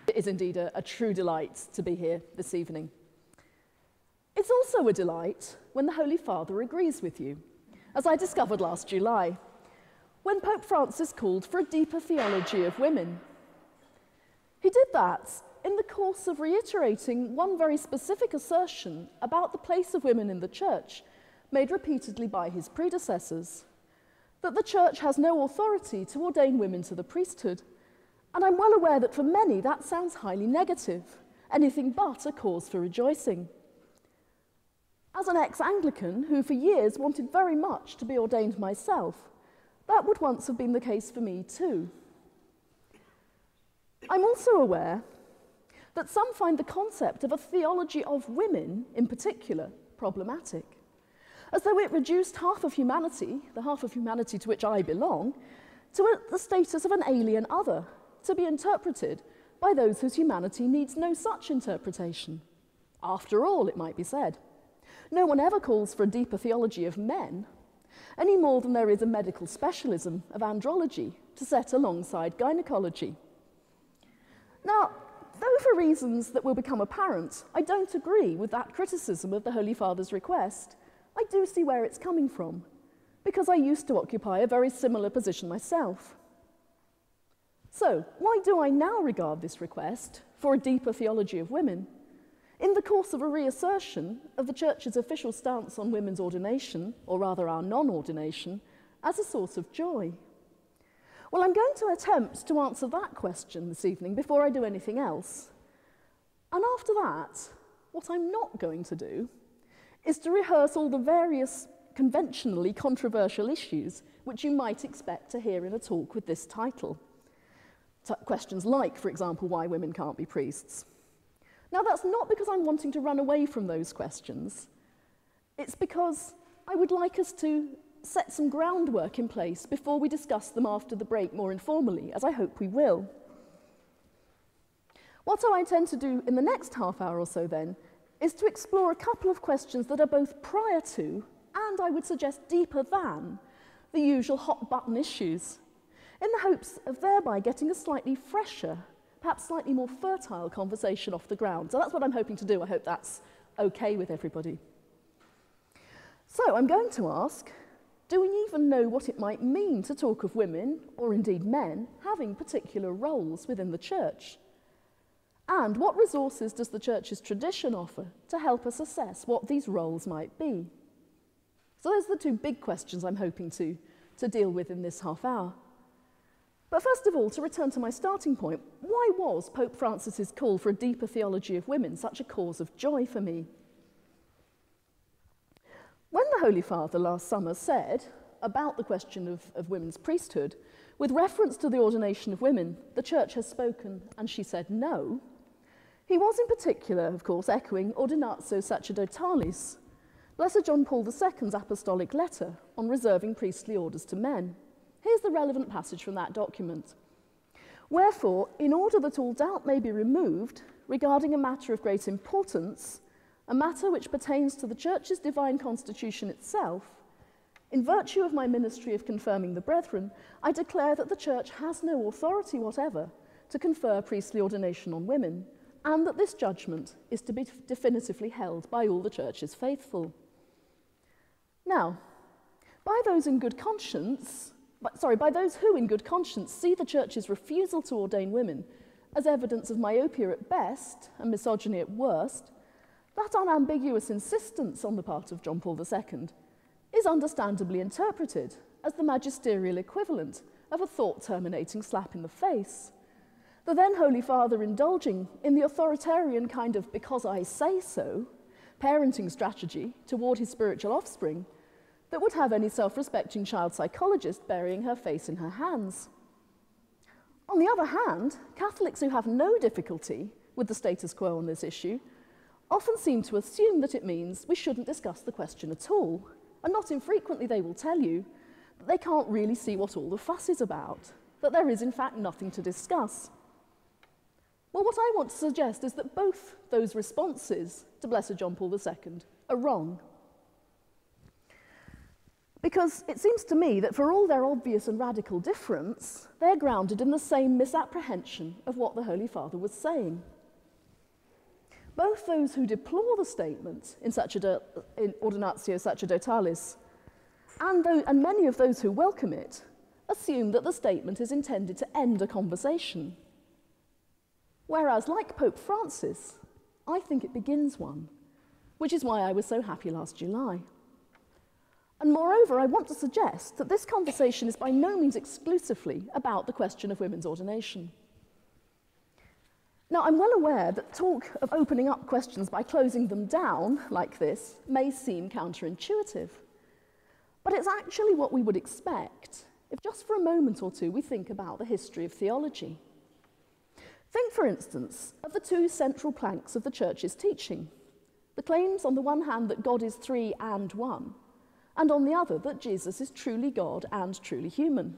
It is indeed a true delight to be here this evening. It's also a delight when the Holy Father agrees with you, as I discovered last July, when Pope Francis called for a deeper theology of women. He did that in the course of reiterating one very specific assertion about the place of women in the Church, made repeatedly by his predecessors, that the Church has no authority to ordain women to the priesthood. And I'm well aware that for many that sounds highly negative, anything but a cause for rejoicing. As an ex-Anglican who for years wanted very much to be ordained myself, that would once have been the case for me too. I'm also aware that some find the concept of a theology of women in particular problematic, as though it reduced half of humanity, the half of humanity to which I belong, to the status of an alien other, to be interpreted by those whose humanity needs no such interpretation. After all, it might be said, no one ever calls for a deeper theology of men, any more than there is a medical specialism of andrology to set alongside gynecology. Now, though for reasons that will become apparent, I don't agree with that criticism of the Holy Father's request, I do see where it's coming from, because I used to occupy a very similar position myself. So, why do I now regard this request for a deeper theology of women, in the course of a reassertion of the Church's official stance on women's ordination, or rather our non-ordination, as a source of joy? Well, I'm going to attempt to answer that question this evening before I do anything else. And after that, what I'm not going to do is to rehearse all the various conventionally controversial issues which you might expect to hear in a talk with this title. Questions like, for example, why women can't be priests. Now, that's not because I'm wanting to run away from those questions. It's because I would like us to set some groundwork in place before we discuss them after the break more informally, as I hope we will. What I intend to do in the next half hour or so, then, is to explore a couple of questions that are both prior to, and I would suggest deeper than, the usual hot-button issues, in the hopes of thereby getting a slightly fresher, perhaps slightly more fertile conversation off the ground. So that's what I'm hoping to do. I hope that's okay with everybody. So I'm going to ask, do we even know what it might mean to talk of women, or indeed men, having particular roles within the Church? And what resources does the Church's tradition offer to help us assess what these roles might be? So those are the two big questions I'm hoping to deal with in this half hour. But first of all, to return to my starting point, why was Pope Francis's call for a deeper theology of women such a cause of joy for me? When the Holy Father last summer said about the question of women's priesthood, with reference to the ordination of women, the Church has spoken, and she said no, he was in particular, of course, echoing Ordinatio Sacerdotalis, Blessed John Paul II's apostolic letter on reserving priestly orders to men. Here's the relevant passage from that document. Wherefore, in order that all doubt may be removed regarding a matter of great importance, a matter which pertains to the Church's divine constitution itself, in virtue of my ministry of confirming the brethren, I declare that the Church has no authority whatever to confer priestly ordination on women, and that this judgment is to be definitively held by all the Church's faithful. Now, by those who in good conscience see the Church's refusal to ordain women as evidence of myopia at best and misogyny at worst, that unambiguous insistence on the part of John Paul II is understandably interpreted as the magisterial equivalent of a thought-terminating slap in the face. The then Holy Father indulging in the authoritarian kind of because I say so parenting strategy toward his spiritual offspring that would have any self-respecting child psychologist burying her face in her hands. On the other hand, Catholics who have no difficulty with the status quo on this issue often seem to assume that it means we shouldn't discuss the question at all, and not infrequently they will tell you that they can't really see what all the fuss is about, that there is in fact nothing to discuss. Well, what I want to suggest is that both those responses to Blessed John Paul II are wrong. Because it seems to me that for all their obvious and radical difference, they're grounded in the same misapprehension of what the Holy Father was saying. Both those who deplore the statement in Ordinatio Sacerdotalis and many of those who welcome it assume that the statement is intended to end a conversation. Whereas, like Pope Francis, I think it begins one, which is why I was so happy last July. And moreover, I want to suggest that this conversation is by no means exclusively about the question of women's ordination. Now, I'm well aware that talk of opening up questions by closing them down like this may seem counterintuitive, but it's actually what we would expect if just for a moment or two we think about the history of theology. Think, for instance, of the two central planks of the Church's teaching, the claims on the one hand that God is three and one, and on the other that Jesus is truly God and truly human.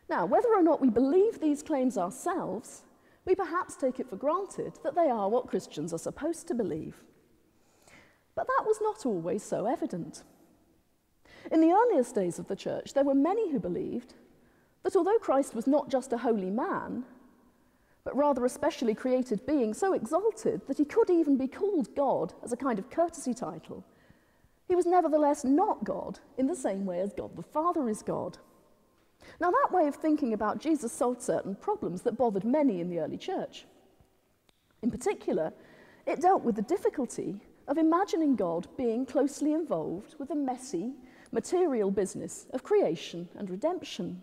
Now, whether or not we believe these claims ourselves, we perhaps take it for granted that they are what Christians are supposed to believe. But that was not always so evident. In the earliest days of the Church, there were many who believed that although Christ was not just a holy man, but rather a specially created being so exalted that he could even be called God as a kind of courtesy title, he was nevertheless not God in the same way as God the Father is God. Now, that way of thinking about Jesus solved certain problems that bothered many in the early church. In particular, it dealt with the difficulty of imagining God being closely involved with the messy, material business of creation and redemption,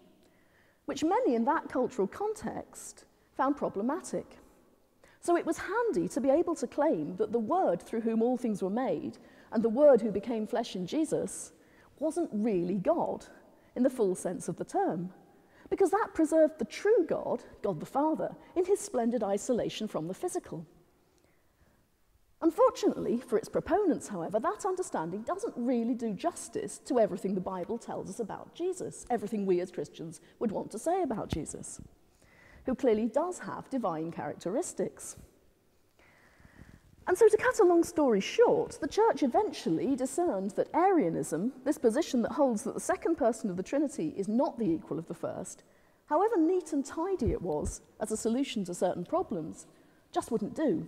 which many in that cultural context found problematic. So it was handy to be able to claim that the Word through whom all things were made and the Word who became flesh in Jesus wasn't really God in the full sense of the term, because that preserved the true God, God the Father, in his splendid isolation from the physical. Unfortunately, for its proponents, however, that understanding doesn't really do justice to everything the Bible tells us about Jesus, everything we as Christians would want to say about Jesus, who clearly does have divine characteristics. And so, to cut a long story short, the Church eventually discerned that Arianism, this position that holds that the second person of the Trinity is not the equal of the first, however neat and tidy it was as a solution to certain problems, just wouldn't do.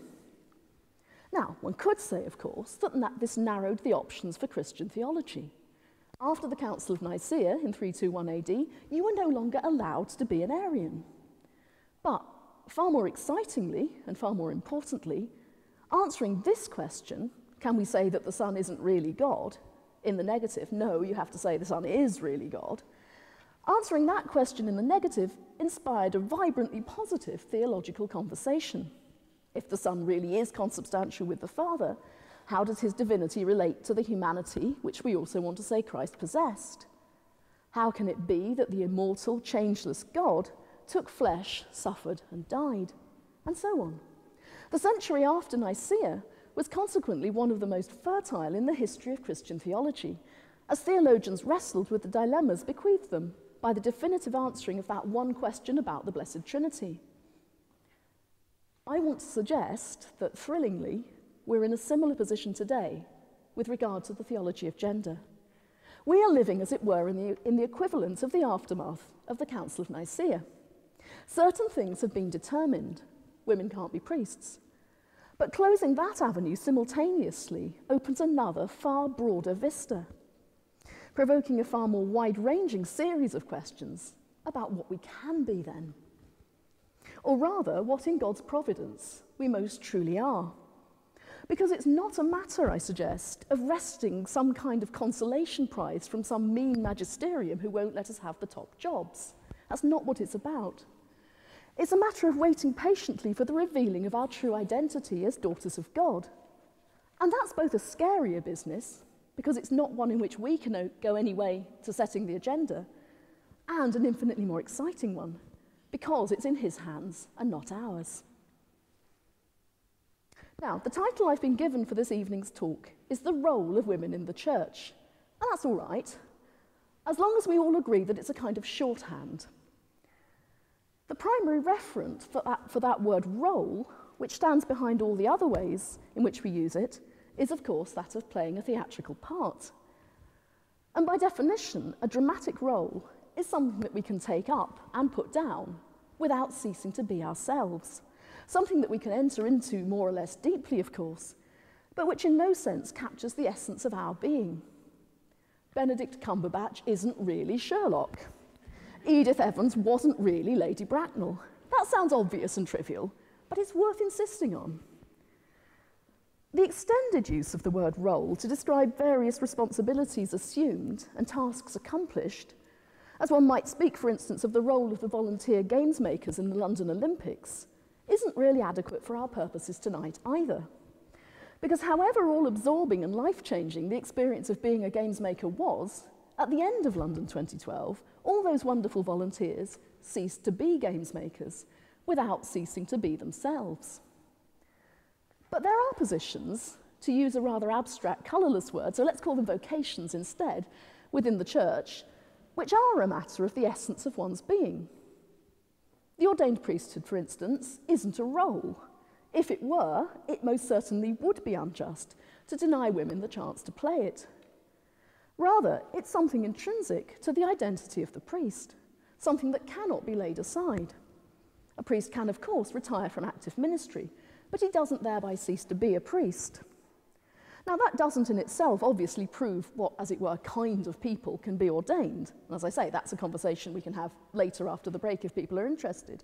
Now, one could say, of course, that this narrowed the options for Christian theology. After the Council of Nicaea in 321 AD, you were no longer allowed to be an Arian. But far more excitingly, and far more importantly, answering this question, can we say that the Son isn't really God? In the negative, no, you have to say the Son is really God. Answering that question in the negative inspired a vibrantly positive theological conversation. If the Son really is consubstantial with the Father, how does his divinity relate to the humanity which we also want to say Christ possessed? How can it be that the immortal, changeless God took flesh, suffered, and died? And so on. The century after Nicaea was consequently one of the most fertile in the history of Christian theology, as theologians wrestled with the dilemmas bequeathed them by the definitive answering of that one question about the Blessed Trinity. I want to suggest that, thrillingly, we're in a similar position today with regard to the theology of gender. We are living, as it were, in the equivalent of the aftermath of the Council of Nicaea. Certain things have been determined. Women can't be priests. But closing that avenue simultaneously opens another, far broader vista, provoking a far more wide-ranging series of questions about what we can be then. Or rather, what in God's providence we most truly are. Because it's not a matter, I suggest, of wresting some kind of consolation prize from some mean magisterium who won't let us have the top jobs. That's not what it's about. It's a matter of waiting patiently for the revealing of our true identity as daughters of God. And that's both a scarier business, because it's not one in which we can go any way to setting the agenda, and an infinitely more exciting one, because it's in his hands and not ours. Now, the title I've been given for this evening's talk is The Role of Women in the Church. And that's all right, as long as we all agree that it's a kind of shorthand. The primary referent for that word role, which stands behind all the other ways in which we use it, is of course that of playing a theatrical part. And by definition, a dramatic role is something that we can take up and put down without ceasing to be ourselves. Something that we can enter into more or less deeply, of course, but which in no sense captures the essence of our being. Benedict Cumberbatch isn't really Sherlock. Edith Evans wasn't really Lady Bracknell. That sounds obvious and trivial, but it's worth insisting on. The extended use of the word role to describe various responsibilities assumed and tasks accomplished, as one might speak, for instance, of the role of the volunteer games makers in the London Olympics, isn't really adequate for our purposes tonight either. Because however all-absorbing and life-changing the experience of being a games maker was, at the end of London 2012, all those wonderful volunteers ceased to be games makers without ceasing to be themselves. But there are positions, to use a rather abstract, colourless word, so let's call them vocations instead, within the church, which are a matter of the essence of one's being. The ordained priesthood, for instance, isn't a role. If it were, it most certainly would be unjust to deny women the chance to play it. Rather, it's something intrinsic to the identity of the priest, something that cannot be laid aside. A priest can, of course, retire from active ministry, but he doesn't thereby cease to be a priest. Now, that doesn't in itself obviously prove what, as it were, kind of people can be ordained. And as I say, that's a conversation we can have later after the break if people are interested.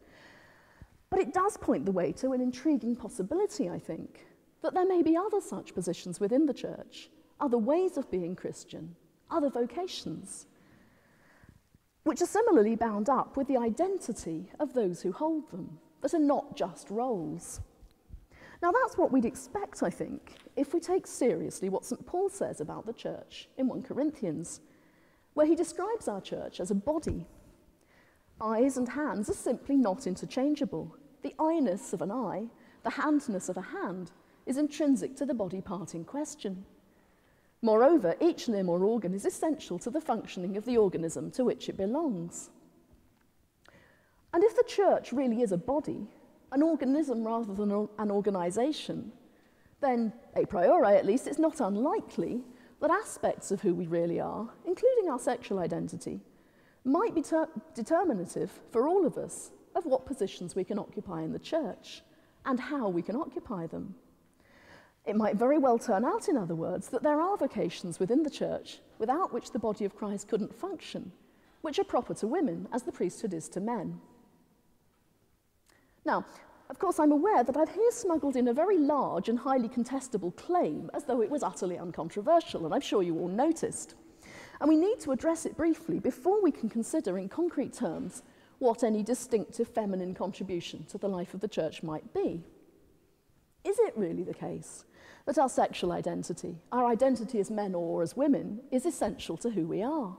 But it does point the way to an intriguing possibility, I think, that there may be other such positions within the church, other ways of being Christian, other vocations, which are similarly bound up with the identity of those who hold them, that are not just roles. Now, that's what we'd expect, I think, if we take seriously what St. Paul says about the church in 1 Corinthians, where he describes our church as a body. Eyes and hands are simply not interchangeable. The eye-ness of an eye, the handness of a hand, is intrinsic to the body part in question. Moreover, each limb or organ is essential to the functioning of the organism to which it belongs. And if the church really is a body, an organism rather than an organisation, then, a priori at least, it's not unlikely that aspects of who we really are, including our sexual identity, might be determinative for all of us of what positions we can occupy in the church and how we can occupy them. It might very well turn out, in other words, that there are vocations within the church without which the body of Christ couldn't function, which are proper to women as the priesthood is to men. Now, of course, I'm aware that I've here smuggled in a very large and highly contestable claim as though it was utterly uncontroversial, and I'm sure you all noticed. And we need to address it briefly before we can consider in concrete terms what any distinctive feminine contribution to the life of the church might be. Is it really the case that our sexual identity, our identity as men or as women, is essential to who we are?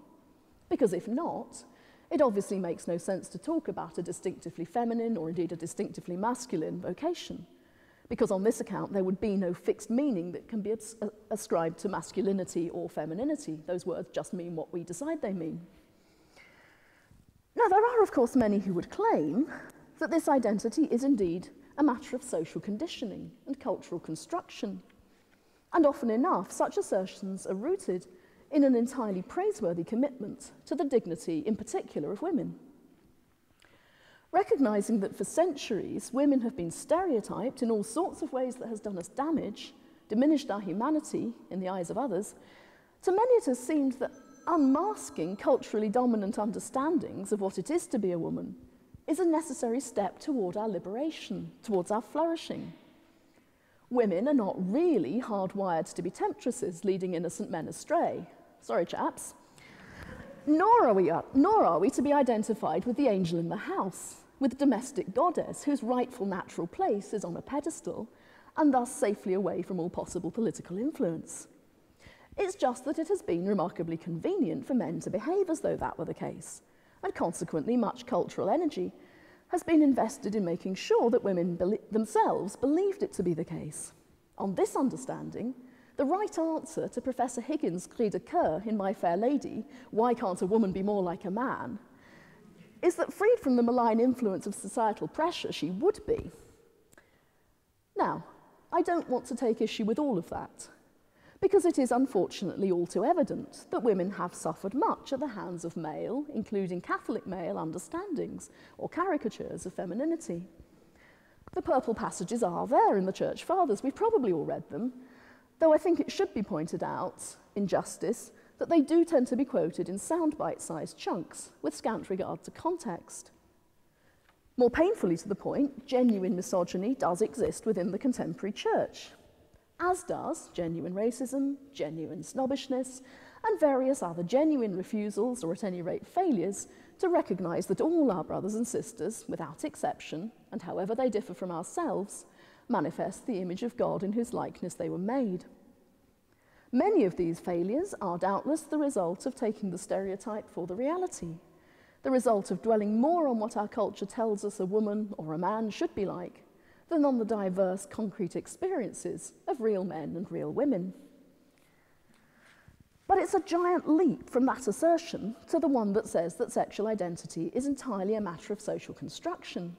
Because if not, it obviously makes no sense to talk about a distinctively feminine or indeed a distinctively masculine vocation, because on this account there would be no fixed meaning that can be ascribed to masculinity or femininity. Those words just mean what we decide they mean. Now, there are, of course, many who would claim that this identity is indeed a matter of social conditioning and cultural construction. And often enough, such assertions are rooted in an entirely praiseworthy commitment to the dignity, in particular, of women. Recognising that for centuries women have been stereotyped in all sorts of ways that has done us damage, diminished our humanity in the eyes of others, to many it has seemed that unmasking culturally dominant understandings of what it is to be a woman is a necessary step toward our liberation, towards our flourishing. Women are not really hardwired to be temptresses leading innocent men astray. Sorry, chaps. Nor are we to be identified with the angel in the house, with the domestic goddess whose rightful natural place is on a pedestal and thus safely away from all possible political influence. It's just that it has been remarkably convenient for men to behave as though that were the case, and consequently much cultural energy has been invested in making sure that women themselves believed it to be the case. On this understanding, the right answer to Professor Higgins' cri de coeur in My Fair Lady, why can't a woman be more like a man, is that freed from the malign influence of societal pressure, she would be. Now, I don't want to take issue with all of that, because it is unfortunately all too evident that women have suffered much at the hands of male, including Catholic male, understandings or caricatures of femininity. The purple passages are there in the Church Fathers. We've probably all read them, though I think it should be pointed out, in justice, that they do tend to be quoted in sound bite-sized chunks with scant regard to context. More painfully to the point, genuine misogyny does exist within the contemporary church, as does genuine racism, genuine snobbishness, and various other genuine refusals, or at any rate failures, to recognise that all our brothers and sisters, without exception, and however they differ from ourselves, manifest the image of God in whose likeness they were made. Many of these failures are doubtless the result of taking the stereotype for the reality, the result of dwelling more on what our culture tells us a woman or a man should be like, than on the diverse, concrete experiences of real men and real women. But it's a giant leap from that assertion to the one that says that sexual identity is entirely a matter of social construction.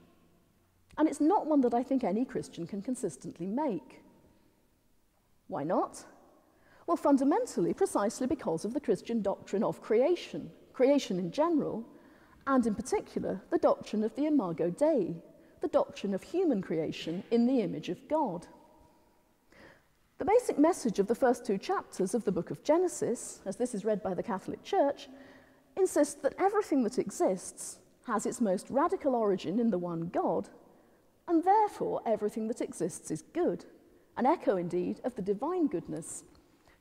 And it's not one that I think any Christian can consistently make. Why not? Well, fundamentally, precisely because of the Christian doctrine of creation, creation in general, and in particular, the doctrine of the Imago Dei, the doctrine of human creation in the image of God. The basic message of the first two chapters of the book of Genesis, as this is read by the Catholic Church, insists that everything that exists has its most radical origin in the one God, and therefore everything that exists is good, an echo indeed of the divine goodness,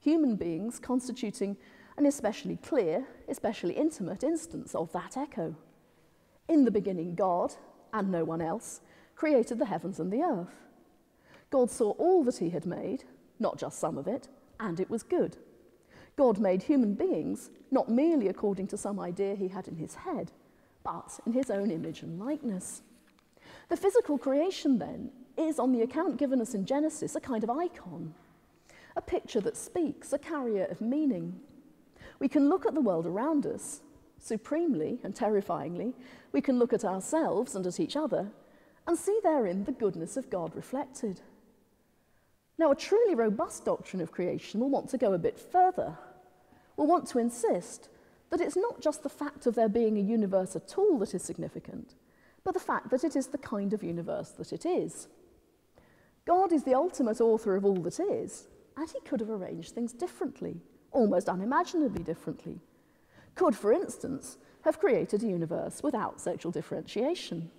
human beings constituting an especially clear, especially intimate instance of that echo. In the beginning, God, and no one else, created the heavens and the earth. God saw all that he had made, not just some of it, and it was good. God made human beings not merely according to some idea he had in his head, but in his own image and likeness. The physical creation, then, is, on the account given us in Genesis, a kind of icon, a picture that speaks, a carrier of meaning. We can look at the world around us, supremely and terrifyingly. We can look at ourselves and at each other and see therein the goodness of God reflected. Now, a truly robust doctrine of creation will want to go a bit further. Will want to insist that it's not just the fact of there being a universe at all that is significant, but the fact that it is the kind of universe that it is. God is the ultimate author of all that is, and he could have arranged things differently, almost unimaginably differently. Could, for instance, have created a universe without sexual differentiation.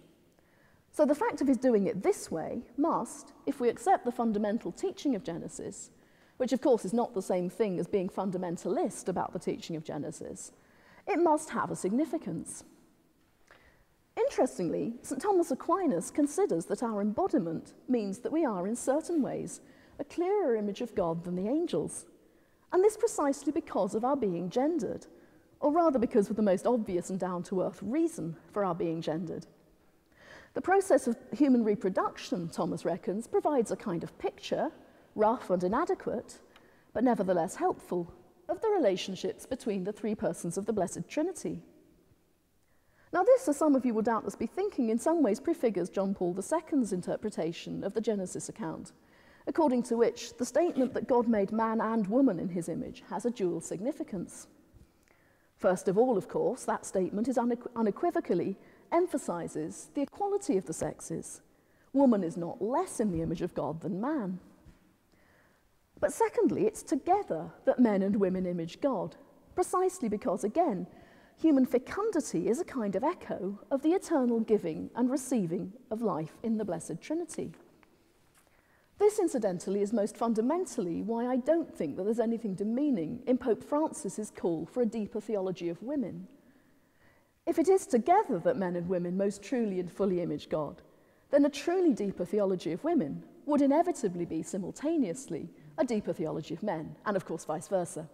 So the fact of his doing it this way must, if we accept the fundamental teaching of Genesis, which of course is not the same thing as being fundamentalist about the teaching of Genesis, it must have a significance. Interestingly, St. Thomas Aquinas considers that our embodiment means that we are in certain ways a clearer image of God than the angels, and this precisely because of our being gendered, or rather because of the most obvious and down-to-earth reason for our being gendered. The process of human reproduction, Thomas reckons, provides a kind of picture, rough and inadequate, but nevertheless helpful, of the relationships between the three persons of the Blessed Trinity. Now this, as some of you will doubtless be thinking, in some ways prefigures John Paul II's interpretation of the Genesis account, according to which the statement that God made man and woman in his image has a dual significance. First of all, of course, that statement is unequivocally emphasizes the equality of the sexes. Woman is not less in the image of God than man. But secondly, it's together that men and women image God, precisely because, again, human fecundity is a kind of echo of the eternal giving and receiving of life in the Blessed Trinity. This, incidentally, is most fundamentally why I don't think that there's anything demeaning in Pope Francis's call for a deeper theology of women. If it is together that men and women most truly and fully image God, then a truly deeper theology of women would inevitably be simultaneously a deeper theology of men, and of course vice versa.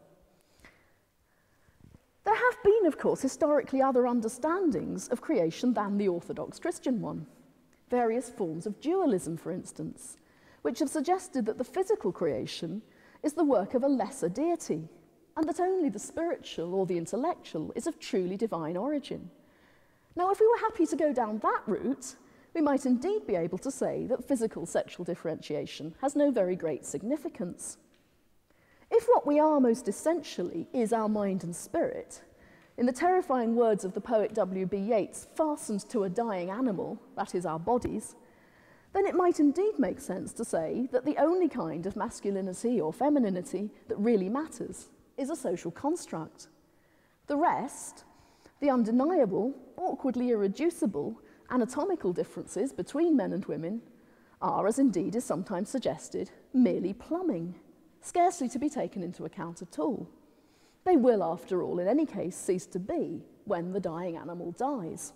There have been, of course, historically other understandings of creation than the Orthodox Christian one. Various forms of dualism, for instance, which have suggested that the physical creation is the work of a lesser deity, and that only the spiritual or the intellectual is of truly divine origin. Now, if we were happy to go down that route, we might indeed be able to say that physical sexual differentiation has no very great significance. If what we are most essentially is our mind and spirit, in the terrifying words of the poet W.B. Yeats, fastened to a dying animal, that is our bodies, then it might indeed make sense to say that the only kind of masculinity or femininity that really matters is a social construct. The rest, the undeniable, awkwardly irreducible, anatomical differences between men and women, are, as indeed is sometimes suggested, merely plumbing, scarcely to be taken into account at all. They will, after all, in any case, cease to be when the dying animal dies.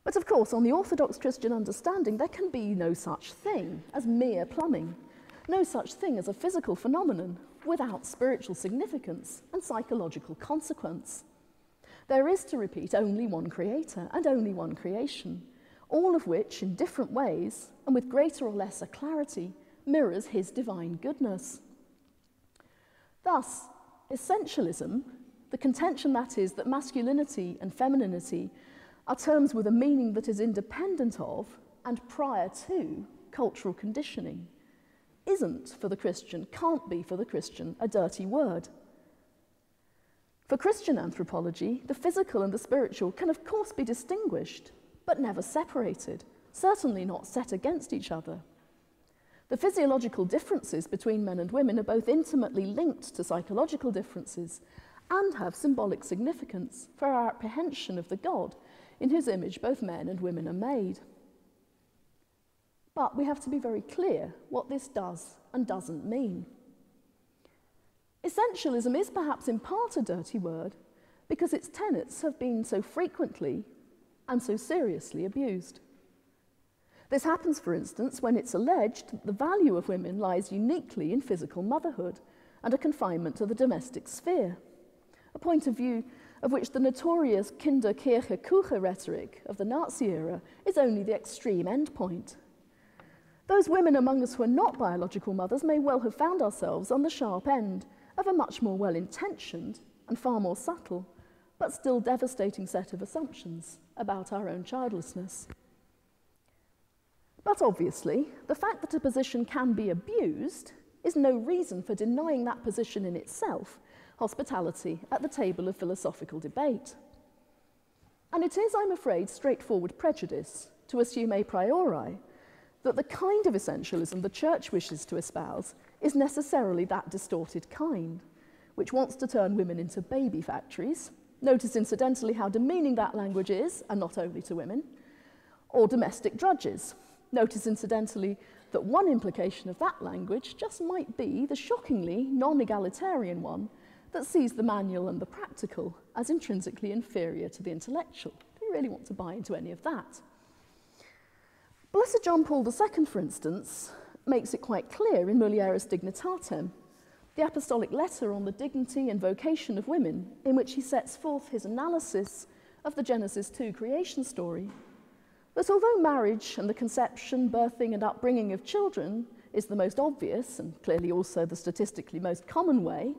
But of course, on the Orthodox Christian understanding, there can be no such thing as mere plumbing, no such thing as a physical phenomenon without spiritual significance and psychological consequence. There is, to repeat, only one creator and only one creation, all of which, in different ways, and with greater or lesser clarity, mirrors his divine goodness. Thus, essentialism, the contention that is that masculinity and femininity are terms with a meaning that is independent of and prior to cultural conditioning, isn't for the Christian, can't be for the Christian, a dirty word. For Christian anthropology, the physical and the spiritual can of course be distinguished, but never separated, certainly not set against each other. The physiological differences between men and women are both intimately linked to psychological differences and have symbolic significance for our apprehension of the God in whose image both men and women are made. But we have to be very clear what this does and doesn't mean. Essentialism is perhaps in part a dirty word because its tenets have been so frequently and so seriously abused. This happens, for instance, when it's alleged that the value of women lies uniquely in physical motherhood and a confinement to the domestic sphere, a point of view of which the notorious Kinder, Kirche, Kuche rhetoric of the Nazi era is only the extreme endpoint. Those women among us who are not biological mothers may well have found ourselves on the sharp end of a much more well-intentioned and far more subtle, but still devastating set of assumptions about our own childlessness. But obviously, the fact that a position can be abused is no reason for denying that position in itself hospitality at the table of philosophical debate. And it is, I'm afraid, straightforward prejudice to assume a priori that the kind of essentialism the Church wishes to espouse is necessarily that distorted kind, which wants to turn women into baby factories. Notice, incidentally, how demeaning that language is, and not only to women, or domestic drudges. Notice, incidentally, that one implication of that language just might be the shockingly non-egalitarian one that sees the manual and the practical as intrinsically inferior to the intellectual. Do you really want to buy into any of that? Blessed John Paul II, for instance, makes it quite clear in Mulieris Dignitatem, the apostolic letter on the dignity and vocation of women, in which he sets forth his analysis of the Genesis 2 creation story, that although marriage and the conception, birthing, and upbringing of children is the most obvious, and clearly also the statistically most common way,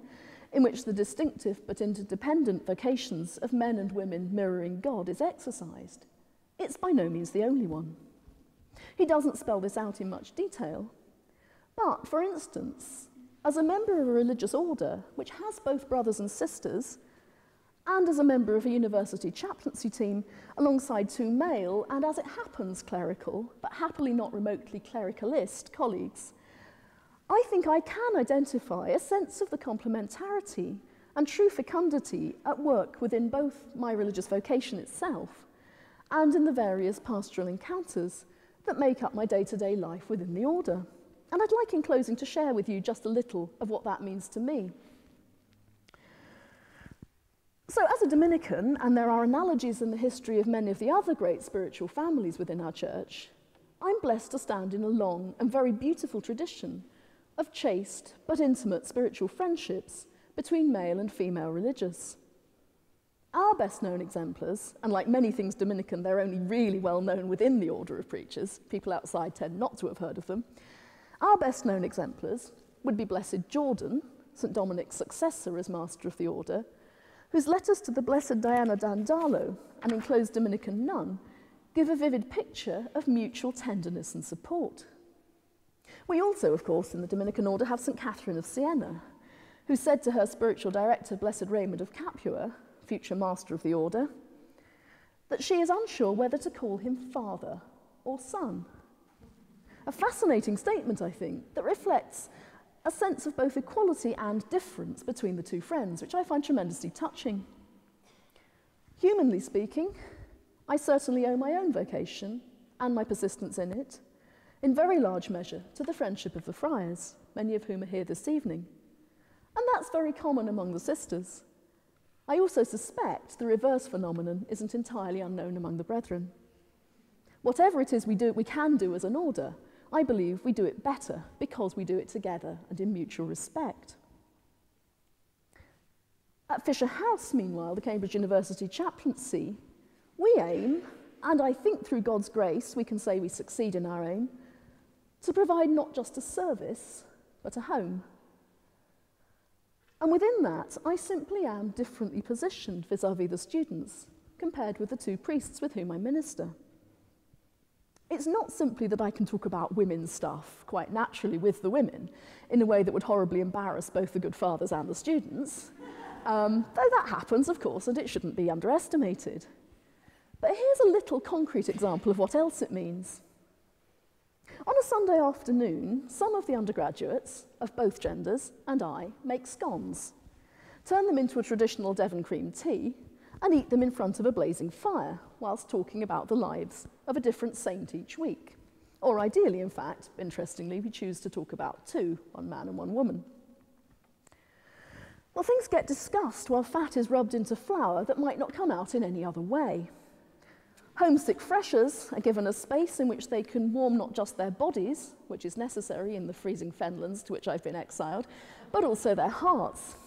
in which the distinctive but interdependent vocations of men and women mirroring God is exercised, it's by no means the only one. He doesn't spell this out in much detail, but, for instance, as a member of a religious order which has both brothers and sisters, and as a member of a university chaplaincy team alongside two male, and as it happens clerical, but happily not remotely clericalist colleagues, I think I can identify a sense of the complementarity and true fecundity at work within both my religious vocation itself and in the various pastoral encounters that make up my day-to-day life within the order. And I'd like in closing to share with you just a little of what that means to me. So as a Dominican, and there are analogies in the history of many of the other great spiritual families within our church, I'm blessed to stand in a long and very beautiful tradition of chaste but intimate spiritual friendships between male and female religious. Our best known exemplars, and like many things Dominican, they're only really well known within the order of preachers, people outside tend not to have heard of them. Our best known exemplars would be Blessed Jordan, St. Dominic's successor as master of the order, whose letters to the Blessed Diana Dandalo, an enclosed Dominican nun, give a vivid picture of mutual tenderness and support. We also, of course, in the Dominican order have St. Catherine of Siena, who said to her spiritual director, Blessed Raymond of Capua, future master of the order, that she is unsure whether to call him father or son. A fascinating statement, I think, that reflects a sense of both equality and difference between the two friends, which I find tremendously touching. Humanly speaking, I certainly owe my own vocation and my persistence in it, in very large measure, to the friendship of the friars, many of whom are here this evening. And that's very common among the sisters. I also suspect the reverse phenomenon isn't entirely unknown among the brethren. Whatever it is we can do as an order, I believe we do it better because we do it together and in mutual respect. At Fisher House, meanwhile, the Cambridge University chaplaincy, we aim, and I think through God's grace we can say we succeed in our aim, to provide not just a service, but a home. And within that, I simply am differently positioned vis-à-vis the students, compared with the two priests with whom I minister. It's not simply that I can talk about women's stuff quite naturally with the women in a way that would horribly embarrass both the good fathers and the students, though that happens, of course, and it shouldn't be underestimated. But here's a little concrete example of what else it means. On a Sunday afternoon, some of the undergraduates, of both genders, and I make scones, turn them into a traditional Devon cream tea, and eat them in front of a blazing fire, whilst talking about the lives of a different saint each week. Or ideally, in fact, interestingly, we choose to talk about two, one man and one woman. Well, things get discussed while fat is rubbed into flour that might not come out in any other way. Homesick freshers are given a space in which they can warm not just their bodies, which is necessary in the freezing fenlands to which I've been exiled, but also their hearts.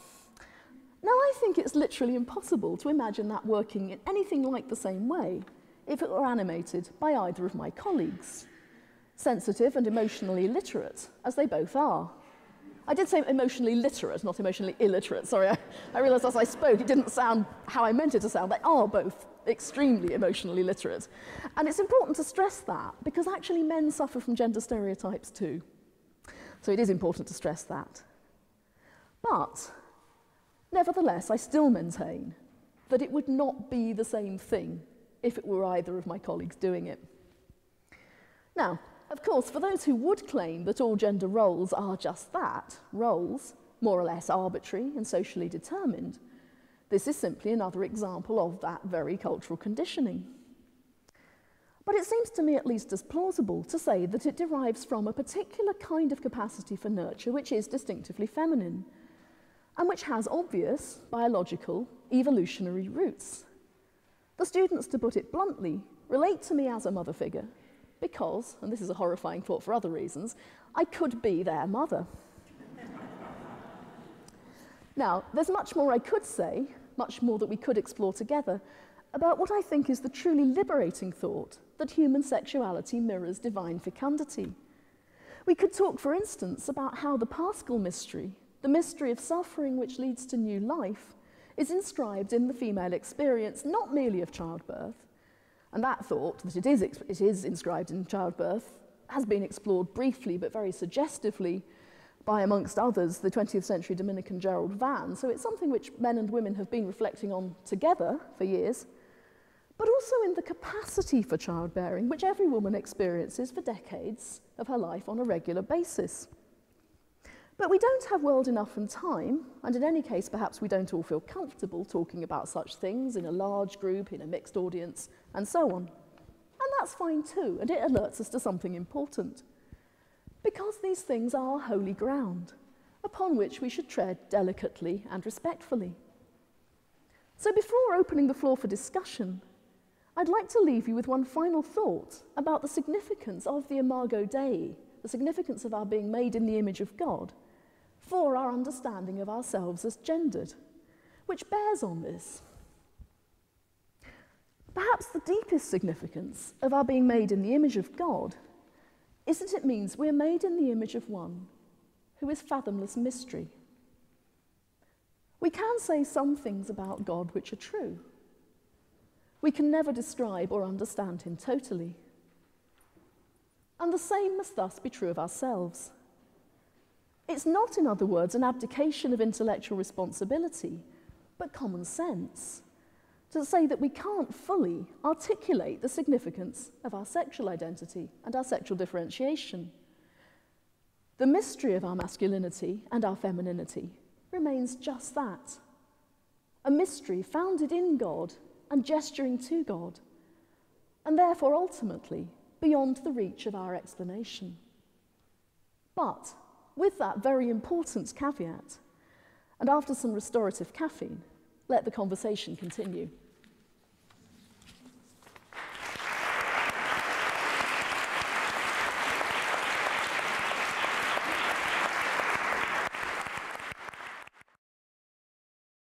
Now, I think it's literally impossible to imagine that working in anything like the same way if it were animated by either of my colleagues, sensitive and emotionally literate, as they both are. I did say emotionally literate, not emotionally illiterate. Sorry, I realised as I spoke it didn't sound how I meant it to sound. They are both extremely emotionally literate. And it's important to stress that, because actually men suffer from gender stereotypes too. So it is important to stress that. But nevertheless, I still maintain that it would not be the same thing if it were either of my colleagues doing it. Now, of course, for those who would claim that all gender roles are just that, roles, more or less arbitrary and socially determined, this is simply another example of that very cultural conditioning. But it seems to me at least as plausible to say that it derives from a particular kind of capacity for nurture which is distinctively feminine, and which has obvious, biological, evolutionary roots. The students, to put it bluntly, relate to me as a mother figure because, and this is a horrifying thought for other reasons, I could be their mother. Now, there's much more I could say, much more that we could explore together, about what I think is the truly liberating thought that human sexuality mirrors divine fecundity. We could talk, for instance, about how the Paschal mystery, the mystery of suffering which leads to new life, is inscribed in the female experience, not merely of childbirth. And that thought, that it is inscribed in childbirth, has been explored briefly but very suggestively by, amongst others, the 20th century Dominican Gerald Van. So it's something which men and women have been reflecting on together for years, but also in the capacity for childbearing, which every woman experiences for decades of her life on a regular basis. But we don't have world enough and time, and in any case, perhaps we don't all feel comfortable talking about such things in a large group, in a mixed audience, and so on. And that's fine too, and it alerts us to something important. Because these things are holy ground, upon which we should tread delicately and respectfully. So before opening the floor for discussion, I'd like to leave you with one final thought about the significance of the Imago Dei, the significance of our being made in the image of God, for our understanding of ourselves as gendered, which bears on this. Perhaps the deepest significance of our being made in the image of God is that it means we're made in the image of one who is fathomless mystery. We can say some things about God which are true. We can never describe or understand him totally. And the same must thus be true of ourselves. It's not, in other words, an abdication of intellectual responsibility, but common sense, to say that we can't fully articulate the significance of our sexual identity and our sexual differentiation. The mystery of our masculinity and our femininity remains just that, a mystery founded in God and gesturing to God, and therefore ultimately beyond the reach of our explanation. But with that very important caveat, and after some restorative caffeine, let the conversation continue.